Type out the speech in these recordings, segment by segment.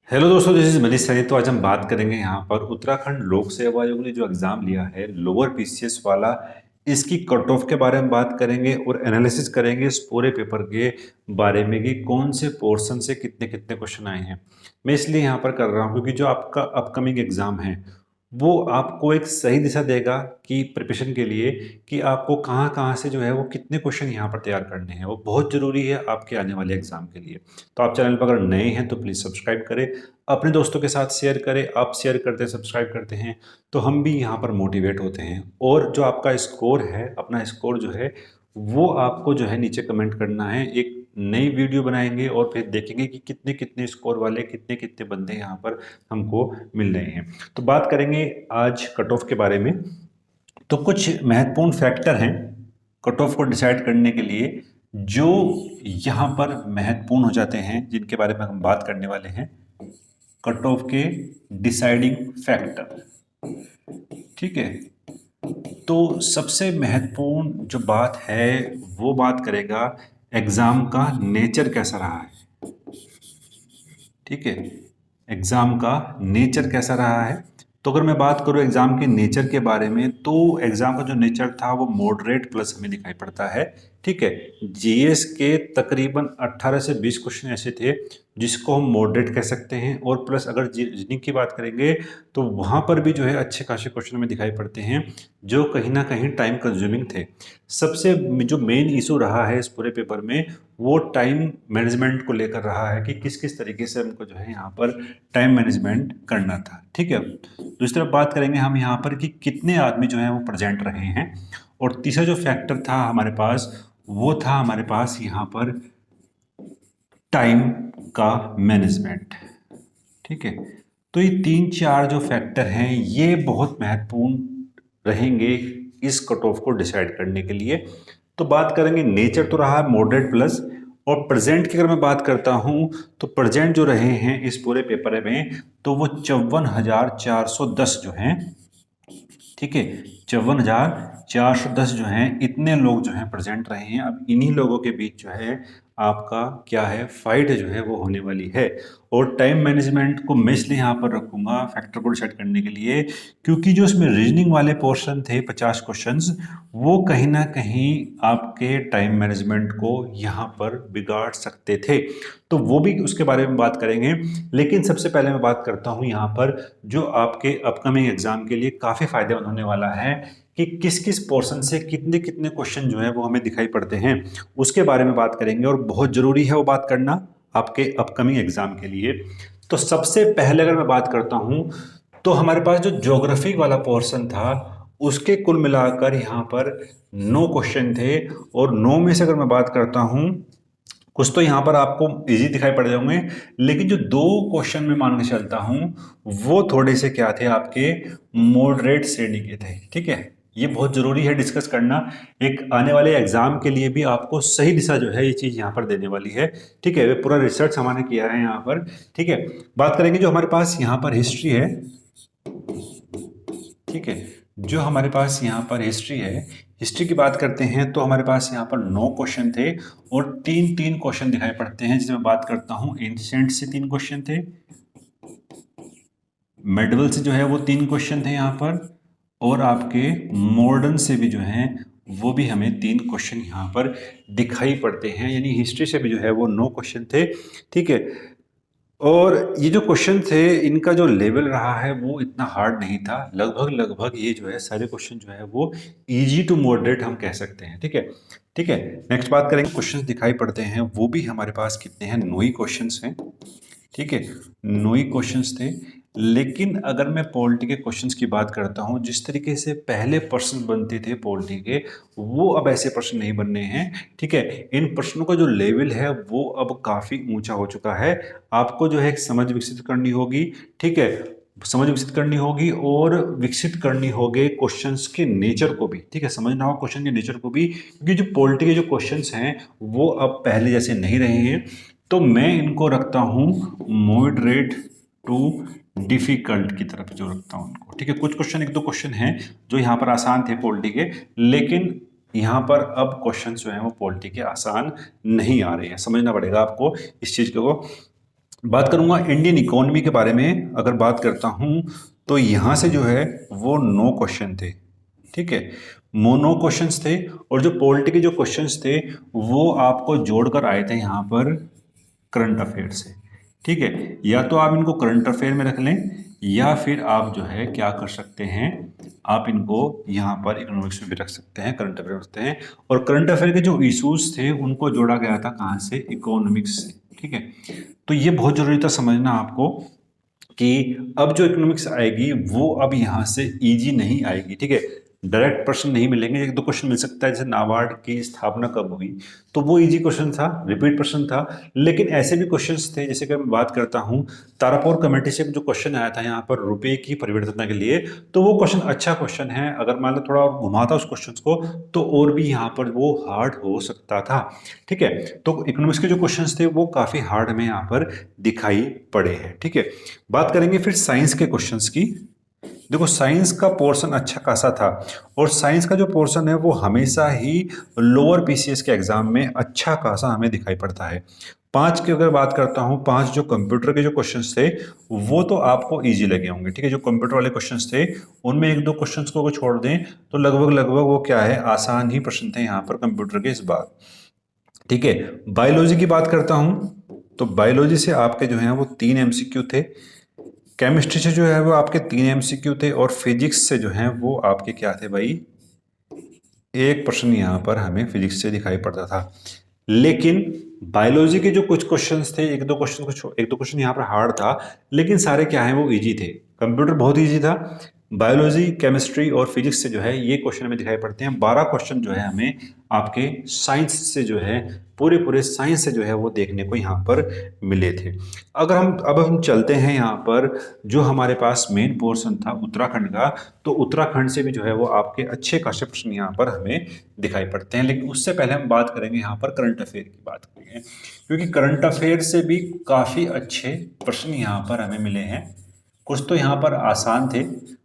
Hello दोस्तों, this is Manish Saini. तो आज हम बात करेंगे यहाँ पर उत्तराखंड लोक सेवा आयोग ने जो एग्जाम लिया है लोअर पीसीएस वाला, इसकी कट ऑफ के बारे में बात करेंगे और एनालिसिस करेंगे इस पूरे पेपर के बारे में कि कौन से पोर्शन से कितने कितने क्वेश्चन आए हैं। मैं इसलिए यहाँ पर कर रहा हूँ क्योंकि जो आपका अपकमिंग एग्जाम है वो आपको एक सही दिशा देगा कि प्रिपरेशन के लिए कि आपको कहाँ कहाँ से जो है वो कितने क्वेश्चन यहाँ पर तैयार करने हैं। वो बहुत ज़रूरी है आपके आने वाले एग्जाम के लिए। तो आप चैनल पर अगर नए हैं तो प्लीज़ सब्सक्राइब करें, अपने दोस्तों के साथ शेयर करें। आप शेयर करते हैं, सब्सक्राइब करते हैं तो हम भी यहाँ पर मोटिवेट होते हैं। और जो आपका स्कोर है, अपना स्कोर जो है वो आपको जो है नीचे कमेंट करना है। एक नई वीडियो बनाएंगे और फिर देखेंगे कि कितने कितने स्कोर वाले कितने कितने बंदे यहाँ पर हमको मिल रहे हैं। तो बात करेंगे आज कट ऑफ के बारे में। तो कुछ महत्वपूर्ण फैक्टर हैं कट ऑफ को डिसाइड करने के लिए जो यहाँ पर महत्वपूर्ण हो जाते हैं, जिनके बारे में हम बात करने वाले हैं। कट ऑफ के डिसाइडिंग फैक्टर, ठीक है। तो सबसे महत्वपूर्ण जो बात है वो बात करेगा एग्जाम का नेचर कैसा रहा है, ठीक है। एग्जाम का नेचर कैसा रहा है। तो अगर मैं बात करूं एग्जाम के नेचर के बारे में तो एग्जाम का जो नेचर था वो मॉडरेट प्लस हमें दिखाई पड़ता है, ठीक है। जीएस के तकरीबन 18 से 20 क्वेश्चन ऐसे थे जिसको हम मॉडरेट कह सकते हैं। और प्लस अगर रीजनिंग की बात करेंगे तो वहाँ पर भी जो है अच्छे खासे क्वेश्चन हमें दिखाई पड़ते हैं जो कहीं ना कहीं टाइम कंज्यूमिंग थे। सबसे जो मेन इशू रहा है इस पूरे पेपर में वो टाइम मैनेजमेंट को लेकर रहा है कि किस किस तरीके से हमको जो है यहाँ पर टाइम मैनेजमेंट करना था, ठीक है। दूसरी तरफ बात करेंगे हम यहाँ पर कि कितने आदमी जो है वो प्रेजेंट रहे हैं। और तीसरा जो फैक्टर था हमारे पास वो था हमारे पास यहाँ पर टाइम का मैनेजमेंट, ठीक है। तो ये तीन चार जो फैक्टर हैं ये बहुत महत्वपूर्ण रहेंगे इस कट ऑफ को डिसाइड करने के लिए। तो बात करेंगे नेचर तो रहा मॉडरेट प्लस। और प्रेजेंट की अगर मैं बात करता हूं तो प्रेजेंट जो रहे हैं इस पूरे पेपर में तो वो 54,410 जो हैं, ठीक है। 54,410 जो हैं इतने लोग जो हैं प्रेजेंट रहे हैं। अब इन्हीं लोगों के बीच जो है आपका क्या है फाइट जो है वो होने वाली है। और टाइम मैनेजमेंट को मैं इसलिए यहाँ पर रखूंगा फैक्टर को डिसाइड करने के लिए क्योंकि जो इसमें रीजनिंग वाले पोर्शन थे 50 क्वेश्चंस वो कहीं ना कहीं आपके टाइम मैनेजमेंट को यहाँ पर बिगाड़ सकते थे। तो वो भी उसके बारे में बात करेंगे। लेकिन सबसे पहले मैं बात करता हूँ यहाँ पर जो आपके अपकमिंग एग्जाम के लिए काफ़ी फायदेमंद होने वाला है कि किस किस पोर्शन से कितने कितने क्वेश्चन जो है वो हमें दिखाई पड़ते हैं, उसके बारे में बात करेंगे। और बहुत ज़रूरी है वो बात करना आपके अपकमिंग एग्जाम के लिए। तो सबसे पहले अगर मैं बात करता हूँ तो हमारे पास जो ज्योग्राफी वाला पोर्शन था उसके कुल मिलाकर यहाँ पर 9 क्वेश्चन थे। और 9 में से अगर मैं बात करता हूँ कुछ तो यहाँ पर आपको इजी दिखाई पड़ जाएंगे, लेकिन जो 2 क्वेश्चन में मान के चलता हूँ वो थोड़े से क्या थे आपके मॉडरेट श्रेणी के थे, ठीक है। ये बहुत जरूरी है डिस्कस करना। एक आने वाले एग्जाम के लिए भी आपको सही दिशा जो है ये चीज यहाँ पर देने वाली है, ठीक है। वे पूरा रिसर्च हमारे किया है यहाँ पर, ठीक है। बात करेंगे जो हमारे पास यहाँ पर हिस्ट्री है, ठीक है। जो हमारे पास यहाँ पर हिस्ट्री है, हिस्ट्री की बात करते हैं तो हमारे पास यहाँ पर 9 क्वेश्चन थे और तीन तीन क्वेश्चन दिखाई पड़ते हैं। जिसमें बात करता हूँ एंशिएंट से 3 क्वेश्चन थे, मेडिवल से जो है वो 3 क्वेश्चन थे यहाँ पर, और आपके मॉडर्न से भी जो है वो भी हमें 3 क्वेश्चन यहाँ पर दिखाई पड़ते हैं। यानी हिस्ट्री से भी जो है वो 9 क्वेश्चन थे, ठीक है। और ये जो क्वेश्चन थे इनका जो लेवल रहा है वो इतना हार्ड नहीं था। लगभग लगभग ये जो है सारे क्वेश्चन जो है वो इजी टू मॉडरेट हम कह सकते हैं, ठीक है। ठीक है, नेक्स्ट बात करेंगे क्वेश्चंस दिखाई पड़ते हैं वो भी हमारे पास कितने हैं, 9 ही क्वेश्चंस हैं, ठीक है। 9 ही क्वेश्चंस थे। लेकिन अगर मैं पॉलिटी के क्वेश्चंस की बात करता हूं जिस तरीके से पहले प्रश्न बनते थे पॉलिटी के वो अब ऐसे प्रश्न नहीं बनने हैं, ठीक है। इन प्रश्नों का जो लेवल है वो अब काफ़ी ऊंचा हो चुका है। आपको जो है एक समझ विकसित करनी होगी, ठीक है। समझ विकसित करनी होगी और विकसित करनी होगी क्वेश्चंस के नेचर को भी, ठीक है। समझना होगा क्वेश्चन के नेचर को भी क्योंकि जो पॉलिटी के जो क्वेश्चंस हैं वो अब पहले जैसे नहीं रहे हैं। तो मैं इनको रखता हूं मॉडरेट टू डिफिकल्ट की तरफ जो रखता हूं इनको, ठीक है। कुछ क्वेश्चन, एक दो क्वेश्चन हैं जो यहाँ पर आसान थे पॉलिटी के, लेकिन यहाँ पर अब क्वेश्चन जो है वो पॉलिटी के आसान नहीं आ रहे हैं। समझना पड़ेगा आपको इस चीज को। बात करूंगा इंडियन इकोनॉमी के बारे में। अगर बात करता हूं तो यहां से जो है वो 9 क्वेश्चन थे, ठीक है, मोनो क्वेश्चंस थे। और जो पॉलिटी के जो क्वेश्चंस थे वो आपको जोड़कर आए थे यहाँ पर करंट अफेयर से, ठीक है। या तो आप इनको करंट अफेयर में रख लें या फिर आप जो है क्या कर सकते हैं, आप इनको यहाँ पर इकोनॉमिक्स में भी रख सकते हैं, करंट अफेयर रखते हैं। और करंट अफेयर के जो इश्यूज थे उनको जोड़ा गया था कहाँ से, इकोनॉमिक्स से, ठीक है। तो ये बहुत जरूरी था समझना आपको कि अब जो इकोनॉमिक्स आएगी वो अब यहाँ से इजी नहीं आएगी, ठीक है। डायरेक्ट प्रश्न नहीं मिलेंगे, एक दो क्वेश्चन मिल सकता है, जैसे नाबार्ड की स्थापना कब हुई, तो वो इजी क्वेश्चन था, रिपीट प्रश्न था। लेकिन ऐसे भी क्वेश्चंस थे, जैसे कि मैं बात करता हूँ तारापुर कमेटी से जो क्वेश्चन आया था यहाँ पर रुपए की परिवर्तन के लिए, तो वो क्वेश्चन अच्छा क्वेश्चन है। अगर मान लो थोड़ा और घुमाता उस क्वेश्चन को तो और भी यहाँ पर वो हार्ड हो सकता था, ठीक है। तो इकोनॉमिक्स के जो क्वेश्चंस थे वो काफी हार्ड में यहाँ पर दिखाई पड़े हैं, ठीक है। बात करेंगे फिर साइंस के क्वेश्चंस की। देखो साइंस का पोर्शन अच्छा खासा था, और साइंस का जो पोर्शन है वो हमेशा ही लोअर पीसीएस के एग्जाम में अच्छा खासा हमें दिखाई पड़ता है। 5 की अगर बात करता हूँ, 5 जो कंप्यूटर के जो क्वेश्चंस थे वो तो आपको इजी लगे होंगे, ठीक है। जो कंप्यूटर वाले क्वेश्चंस थे उनमें एक दो क्वेश्चंस को अगर छोड़ दें तो लगभग लगभग वो क्या है, आसान ही प्रश्न थे यहाँ पर कंप्यूटर के इस बार, ठीक है। बायोलॉजी की बात करता हूँ तो बायोलॉजी से आपके जो है वो 3 एमसीक्यू थे, केमिस्ट्री से जो है वो आपके 3 एमसीक्यू थे, और फिजिक्स से जो है वो आपके क्या थे भाई, एक प्रश्न यहाँ पर हमें फिजिक्स से दिखाई पड़ता था। लेकिन बायोलॉजी के जो कुछ क्वेश्चंस थे, एक दो क्वेश्चन यहाँ पर हार्ड था, लेकिन सारे क्या है वो इजी थे। कंप्यूटर बहुत इजी था, बायोलॉजी केमिस्ट्री और फिजिक्स से जो है ये क्वेश्चन हमें दिखाई पड़ते हैं। 12 क्वेश्चन जो है हमें आपके साइंस से जो है, पूरे पूरे साइंस से जो है वो देखने को यहाँ पर मिले थे। अगर हम चलते हैं यहाँ पर जो हमारे पास मेन पोर्शन था उत्तराखंड का, तो उत्तराखंड से भी जो है वो आपके अच्छे खासे प्रश्न यहाँ पर हमें दिखाई पड़ते हैं। लेकिन उससे पहले हम बात करेंगे यहाँ पर करंट अफेयर की बात करेंगे, क्योंकि करंट अफेयर से भी काफी अच्छे प्रश्न यहाँ पर हमें मिले हैं। कुछ तो यहाँ पर आसान थे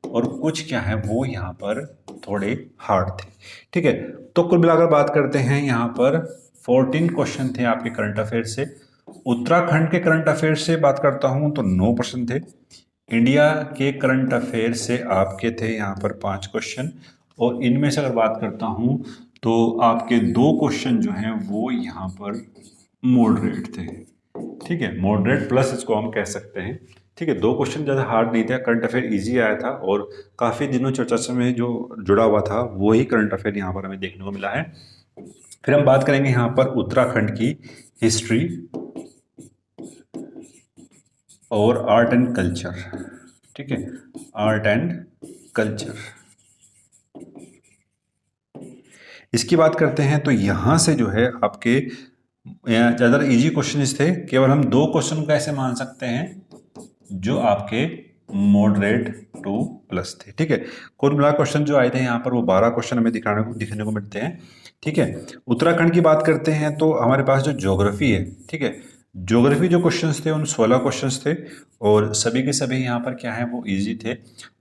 और कुछ क्या है वो यहाँ पर थोड़े हार्ड थे, ठीक है। तो कुल मिलाकर बात करते हैं यहाँ पर 14 क्वेश्चन थे आपके करंट अफेयर से। उत्तराखंड के करंट अफेयर से बात करता हूं तो 9 क्वेश्चन थे। इंडिया के करंट अफेयर से आपके थे यहाँ पर 5 क्वेश्चन, और इनमें से अगर बात करता हूं तो आपके 2 क्वेश्चन जो हैं वो यहाँ पर मॉडरेट थे, ठीक है। मॉडरेट प्लस इसको हम कह सकते हैं, ठीक है। 2 क्वेश्चन ज़्यादा हार्ड नहीं थे, करंट अफेयर इजी आया था, और काफ़ी दिनों चर्चा से में जो जुड़ा हुआ था वही करंट अफेयर यहाँ पर हमें देखने को मिला है। फिर हम बात करेंगे यहाँ पर उत्तराखंड की हिस्ट्री और आर्ट एंड कल्चर, ठीक है, आर्ट एंड कल्चर। इसकी बात करते हैं तो यहां से जो है आपके ज़्यादा इजी क्वेश्चन थे, केवल हम 2 क्वेश्चन को ऐसे मान सकते हैं जो आपके मॉडरेट टू प्लस थे, ठीक है। कुल मिला क्वेश्चन जो आए थे यहाँ पर वो 12 क्वेश्चन हमें दिखने को मिलते हैं, ठीक है। उत्तराखंड की बात करते हैं तो हमारे पास जो ज्योग्राफी है, ठीक है, ज्योग्राफी जो क्वेश्चंस थे उन 16 क्वेश्चंस थे, और सभी के सभी यहाँ पर क्या है वो इजी थे,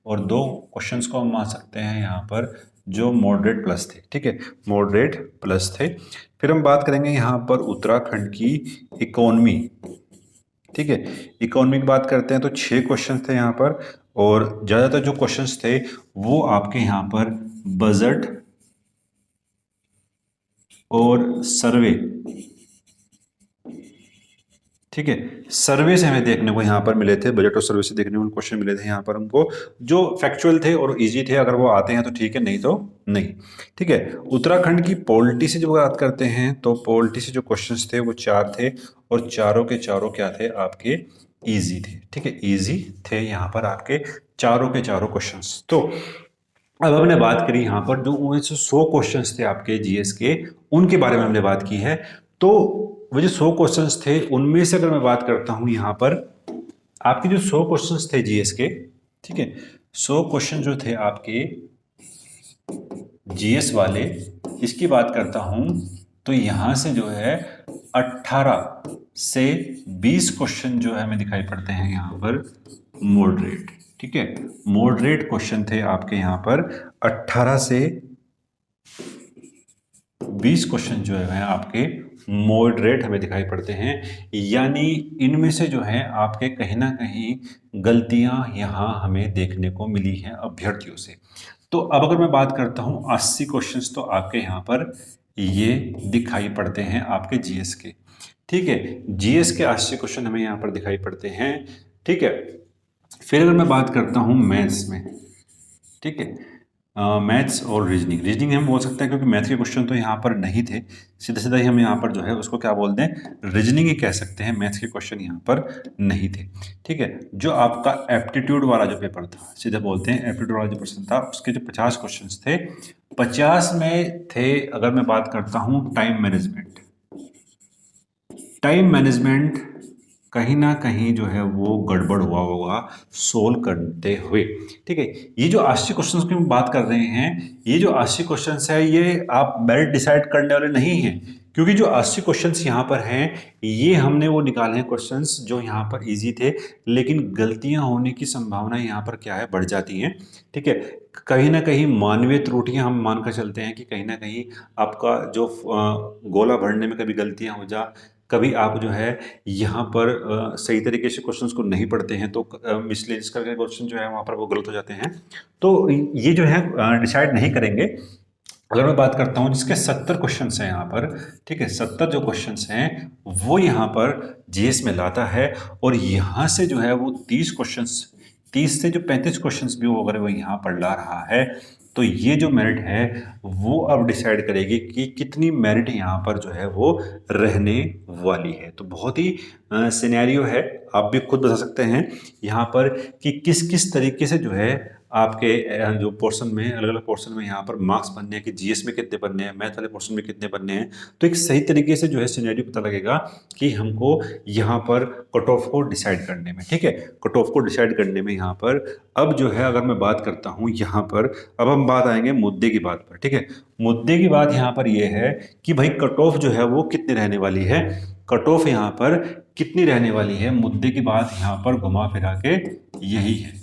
और 2 क्वेश्चंस को हम मान सकते हैं यहाँ पर जो मॉडरेट प्लस थे, ठीक है, मॉडरेट प्लस थे। फिर हम बात करेंगे यहाँ पर उत्तराखंड की इकोनॉमी, ठीक है। इकोनॉमी की बात करते हैं तो 6 क्वेश्चन थे यहाँ पर, और ज़्यादातर जो क्वेश्चंस थे वो आपके यहाँ पर बजट और सर्वे, ठीक है, सर्वे से हमें देखने को यहाँ पर मिले थे, बजट और सर्वे से देखने को क्वेश्चन मिले थे यहाँ पर हमको, जो फैक्चुअल थे और इजी थे। अगर वो आते हैं तो ठीक है, नहीं तो नहीं, ठीक है। उत्तराखंड की पॉलिटी से जो बात करते हैं तो पॉलिटी से जो क्वेश्चंस थे वो 4 थे, और चारों के चारों क्या थे आपके इजी थे, ठीक है, इजी थे यहाँ पर आपके चारों के चारों क्वेश्चंस। तो अब हमने बात करी यहाँ पर जो 100 क्वेश्चंस थे आपके जीएस के, उनके बारे में हमने बात की है। तो वो जो 100 क्वेश्चंस थे उनमें से अगर मैं बात करता हूँ यहाँ पर आपके जो 100 क्वेश्चंस थे जीएस के, ठीक है, 100 क्वेश्चन जो थे आपके जीएस वाले, इसकी बात करता हूँ तो यहाँ से जो है 18 से 20 क्वेश्चन जो है हमें दिखाई पड़ते हैं यहाँ पर मॉडरेट, ठीक है। मॉडरेट क्वेश्चन थे आपके यहाँ पर 18 से 20 क्वेश्चन जो है आपके मॉडरेट हमें दिखाई पड़ते हैं, यानी इनमें से जो है आपके कहीं ना कहीं गलतियां यहाँ हमें देखने को मिली हैं अभ्यर्थियों से। तो अब अगर मैं बात करता हूँ 80 क्वेश्चंस तो आपके यहाँ पर ये दिखाई पड़ते हैं आपके जीएस के। ठीक है, जीएस के 80 क्वेश्चन हमें यहाँ पर दिखाई पड़ते हैं। ठीक है, फिर अगर मैं बात करता हूँ मैथ्स में, ठीक है, मैथ्स और रीजनिंग, रीजनिंग हम बोल सकते हैं क्योंकि मैथ के क्वेश्चन तो यहाँ पर नहीं थे, सीधा सीधा ही हम यहाँ पर जो है उसको क्या बोलते हैं, रीजनिंग ही कह सकते हैं, मैथ्स के क्वेश्चन यहाँ पर नहीं थे। ठीक है, जो आपका एप्टीट्यूड वाला जो पेपर था, सीधे बोलते हैं एप्टीट्यूड वाला जो प्रश्न था, उसके जो 50 क्वेश्चन थे, 50 में थे, अगर मैं बात करता हूँ टाइम मैनेजमेंट, टाइम मैनेजमेंट कहीं ना कहीं जो है वो गड़बड़ हुआ होगा सोल्व करते हुए। ठीक है, ये जो 80 क्वेश्चंस की हम बात कर रहे हैं, ये जो 80 क्वेश्चंस है ये आप मेरिट डिसाइड करने वाले नहीं हैं, क्योंकि जो 80 क्वेश्चंस यहाँ पर हैं ये हमने वो निकाले हैं क्वेश्चंस जो यहाँ पर इजी थे, लेकिन गलतियां होने की संभावना यहाँ पर क्या है, बढ़ जाती हैं। ठीक है, कहीं ना कहीं मानवीय त्रुटियां हम मानकर चलते हैं कि कहीं ना कहीं आपका जो गोला भरने में कभी गलतियां हो जा, कभी आप जो है यहाँ पर सही तरीके से क्वेश्चंस को नहीं पढ़ते हैं तो मिसलेनियस करके क्वेश्चन जो है वहाँ पर वो गलत हो जाते हैं। तो ये जो है डिसाइड नहीं करेंगे। अगर मैं बात करता हूँ जिसके 70 क्वेश्चंस हैं यहाँ पर, ठीक है, 70 जो क्वेश्चंस हैं वो यहाँ पर जीएस में लाता है, और यहाँ से जो है वो 30 क्वेश्चंस, 30 से जो 35 क्वेश्चंस भी वो अगर वो यहाँ पर ला रहा है, तो ये जो मेरिट है वो अब डिसाइड करेगी कि कितनी मेरिट यहाँ पर जो है वो रहने वाली है। तो बहुत ही सिनेरियो है, आप भी खुद बता सकते हैं यहाँ पर कि किस किस तरीके से जो है आपके जो पोर्शन में, अलग अलग पोर्शन में यहाँ पर मार्क्स बनने हैं कि जीएस में कितने बनने हैं, मैथ वाले पोर्शन में कितने बनने हैं। तो एक सही तरीके से जो है सिनेरियो पता लगेगा कि हमको यहाँ पर कट ऑफ को डिसाइड करने में, ठीक है, कट ऑफ को डिसाइड करने में यहाँ पर अब जो है अगर मैं बात करता हूँ यहाँ पर, अब हम बात आएंगे मुद्दे की बात पर। ठीक है, मुद्दे की बात यहाँ पर यह है कि भाई कट ऑफ जो है वो कितनी रहने वाली है, कट ऑफ यहाँ पर कितनी रहने वाली है, मुद्दे की बात यहाँ पर घुमा फिरा के यही है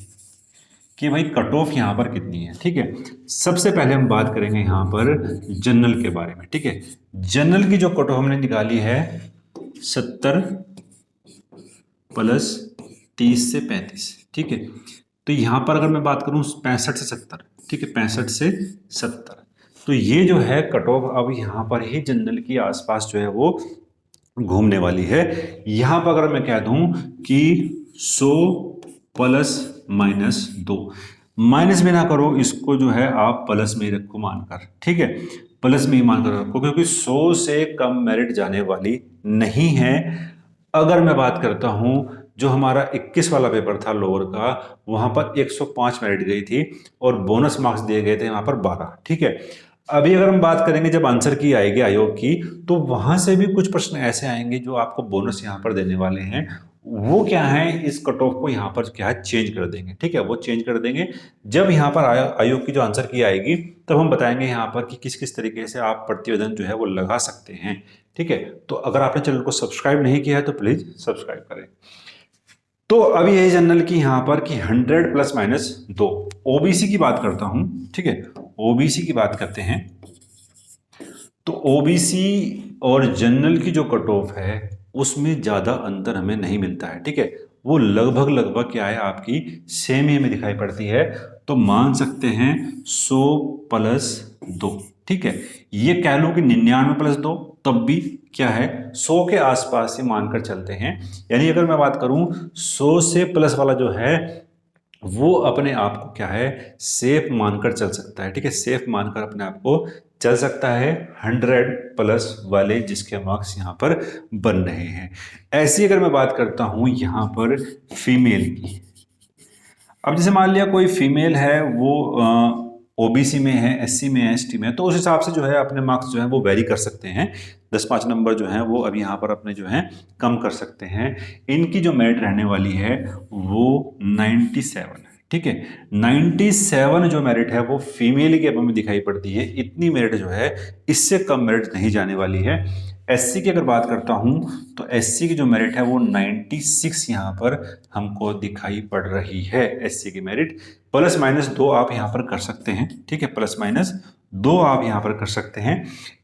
कि भाई कट ऑफ यहाँ पर कितनी है। ठीक है, सबसे पहले हम बात करेंगे यहाँ पर जनरल के बारे में। ठीक है, जनरल की जो कट ऑफ हमने निकाली है 70 प्लस 30 से 35। ठीक है, तो यहाँ पर अगर मैं बात करूँ 65 से 70, ठीक है, 65 से 70, तो ये जो है कट ऑफ अब यहाँ पर ही जनरल की आसपास जो है वो घूमने वाली है। यहाँ पर अगर मैं कह दूं कि 100 प्लस माइनस 2, माइनस में ना करो, इसको जो है आप प्लस में ही रखो मानकर। ठीक है, प्लस में ही मानकर रखो, क्योंकि 100 से कम मेरिट जाने वाली नहीं है। अगर मैं बात करता हूं जो हमारा 21 वाला पेपर था लोअर का, वहां पर 105 मेरिट गई थी और बोनस मार्क्स दिए गए थे वहां पर 12। ठीक है, अभी अगर हम बात करेंगे जब आंसर की आएगी आयोग की, तो वहां से भी कुछ प्रश्न ऐसे आएंगे जो आपको बोनस यहाँ पर देने वाले हैं। वो क्या है, इस कट ऑफ को यहाँ पर क्या है चेंज कर देंगे। ठीक है, वो चेंज कर देंगे जब यहाँ पर आयोग की जो आंसर की आएगी, तब हम बताएंगे यहाँ पर कि किस किस तरीके से आप प्रतिवेदन जो है वो लगा सकते हैं। ठीक है, तो अगर आपने चैनल को सब्सक्राइब नहीं किया है तो प्लीज सब्सक्राइब करें। तो अभी यही जनरल की यहाँ पर कि 100 प्लस माइनस 2, ओबीसी की बात करता हूं। ठीक है, ओबीसी की बात करते हैं, तो ओबीसी और जनरल की जो कट ऑफ है उसमें ज़्यादा अंतर हमें नहीं मिलता है। ठीक है, वो लगभग लगभग क्या है आपकी सेम ही हमें दिखाई पड़ती है। तो मान सकते हैं 100 प्लस 2। ठीक है, ये कह लो कि 99 प्लस 2, तब भी क्या है 100 के आसपास ही मानकर चलते हैं। यानी अगर मैं बात करूं 100 से प्लस वाला जो है वो अपने आप को क्या है सेफ मानकर चल सकता है। ठीक है, सेफ मानकर अपने आप को चल सकता है 100 प्लस वाले जिसके मार्क्स यहाँ पर बन रहे हैं। ऐसी अगर मैं बात करता हूँ यहाँ पर फीमेल की, अब जैसे मान लिया कोई फीमेल है, वो ओबीसी में है, एससी में है, एसटी में है, तो उस हिसाब से जो है अपने मार्क्स जो है वो वेरी कर सकते हैं। 10-5 नंबर जो है वो अब यहाँ पर अपने जो है कम कर सकते हैं। इनकी जो मेरिट रहने वाली है वो 97 है। ठीक है, 97 जो मेरिट है वो फीमेल के में दिखाई पड़ती है। इतनी मेरिट जो है इससे कम मेरिट नहीं जाने वाली है। एससी की अगर बात करता हूं तो एससी की जो मेरिट है वो 96 यहाँ पर हमको दिखाई पड़ रही है। एससी की मेरिट प्लस माइनस 2 आप यहाँ पर कर सकते हैं, ठीक है, प्लस माइनस 2 आप यहाँ पर कर सकते हैं।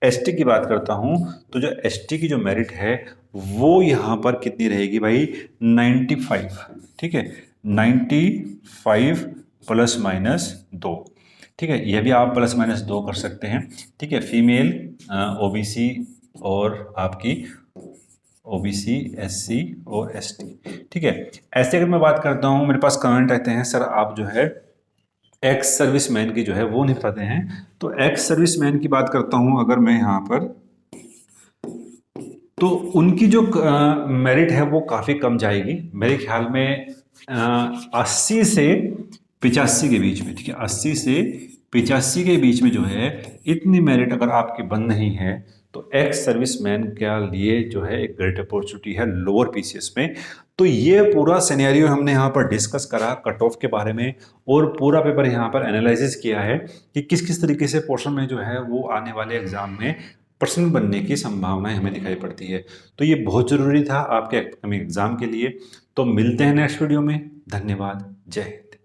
एसटी की बात करता हूं तो जो एसटी की जो मेरिट है वो यहाँ पर कितनी रहेगी भाई, 95, ठीक है, 95 प्लस माइनस 2, ठीक है, यह भी आप प्लस माइनस 2 कर सकते हैं, ठीक है। फीमेल ओबीसी और आपकी ओबीसी, एससी और एसटी, ठीक है। ऐसे अगर मैं बात करता हूं, मेरे पास कमेंट आते हैं सर आप जो है एक्स सर्विसमैन की जो है वो नहीं बताते हैं, तो एक्स सर्विसमैन की बात करता हूं अगर मैं यहां पर, तो उनकी जो मेरिट है वो काफ़ी कम जाएगी मेरे ख्याल में, 80 से 85 के बीच में, ठीक है, 80 से 85 के बीच में जो है इतनी मेरिट अगर आपकी बन नहीं है तो एक्स सर्विसमैन के लिए जो है एक ग्रेट अपॉर्चुनिटी है लोअर पीसीएस में। तो ये पूरा सिनेरियो हमने यहाँ पर डिस्कस करा कट ऑफ के बारे में, और पूरा पेपर यहाँ पर एनालिसिस किया है कि किस किस तरीके से पोर्शन में जो है वो आने वाले एग्जाम में पर्सन बनने की संभावनाएं हमें दिखाई पड़ती है। तो ये बहुत ज़रूरी था आपके अपकमिंग एग्जाम के लिए। तो मिलते हैं नेक्स्ट वीडियो में। धन्यवाद। जय हिंद।